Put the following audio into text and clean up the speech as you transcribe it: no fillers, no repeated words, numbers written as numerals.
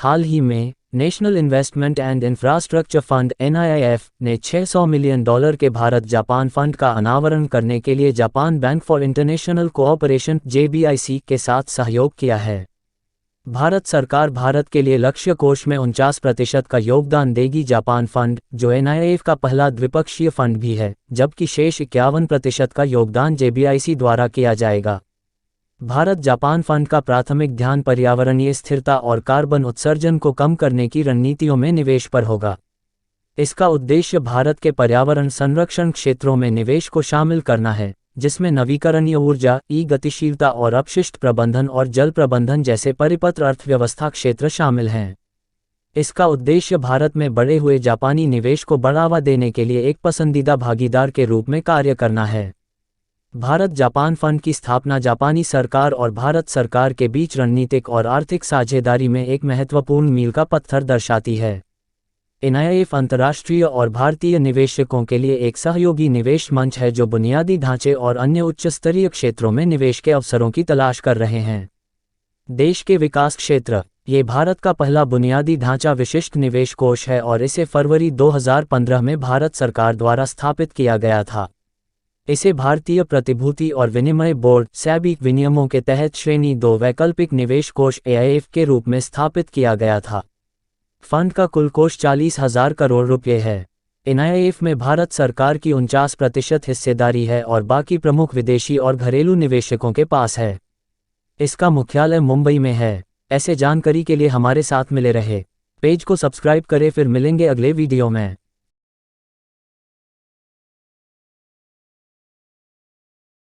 हाल ही में national investment and infrastructure fund (NIIF) ने $600 million के भारत जापान फंड का अनावरण करने के लिए Japan bank for international cooperation (JBIC) के साथ सहयोग किया है। भारत सरकार भारत के लिए लक्ष्य कोष में 49% का योगदान देगी। जापान फंड, जो NIIF का पहला द्विपक्षीय फंड भी है, जबकि शेष 51% का योगदान JBIC द्वारा किया जाएगा। भारत जापान फंड का प्राथमिक ध्यान पर्यावरणीय स्थिरता और कार्बन उत्सर्जन को कम करने की रणनीतियों में निवेश पर होगा। इसका उद्देश्य भारत के पर्यावरण संरक्षण क्षेत्रों में निवेश को शामिल करना है, जिसमें नवीकरणीय ऊर्जा, गतिशीलता और अपशिष्ट प्रबंधन और जल प्रबंधन जैसे परिपत्र अर्थव्यवस्था क्षेत्र शामिल हैं। इसका उद्देश्य भारत में बढ़े हुए जापानी निवेश को बढ़ावा देने के लिए एक पसंदीदा भागीदार के रूप में कार्य करना है। भारत जापान फंड की स्थापना जापानी सरकार और भारत सरकार के बीच रणनीतिक और आर्थिक साझेदारी में एक महत्वपूर्ण मील का पत्थर दर्शाती है। NIIF अंतर्राष्ट्रीय और भारतीय निवेशकों के लिए एक सहयोगी निवेश मंच है जो बुनियादी ढांचे और अन्य उच्च स्तरीय क्षेत्रों में निवेश के अवसरों की तलाश कर रहे हैं। देश के विकास क्षेत्र: ये भारत का पहला बुनियादी ढांचा विशिष्ट निवेश कोष है और इसे फरवरी 2015 में भारत सरकार द्वारा स्थापित किया गया था। इसे भारतीय प्रतिभूति और विनिमय बोर्ड (SEBI) विनियमों के तहत श्रेणी 2 वैकल्पिक निवेश कोष AIF के रूप में स्थापित किया गया था। फंड का कुल कोष 40,000 करोड़ रुपये है। NIIF में भारत सरकार की 49% हिस्सेदारी है और बाकी प्रमुख विदेशी और घरेलू निवेशकों के पास है। इसका मुख्यालय मुंबई में है। ऐसे जानकारी के लिए हमारे साथ मिले रहे। पेज को सब्सक्राइब करें, फिर मिलेंगे अगले वीडियो में।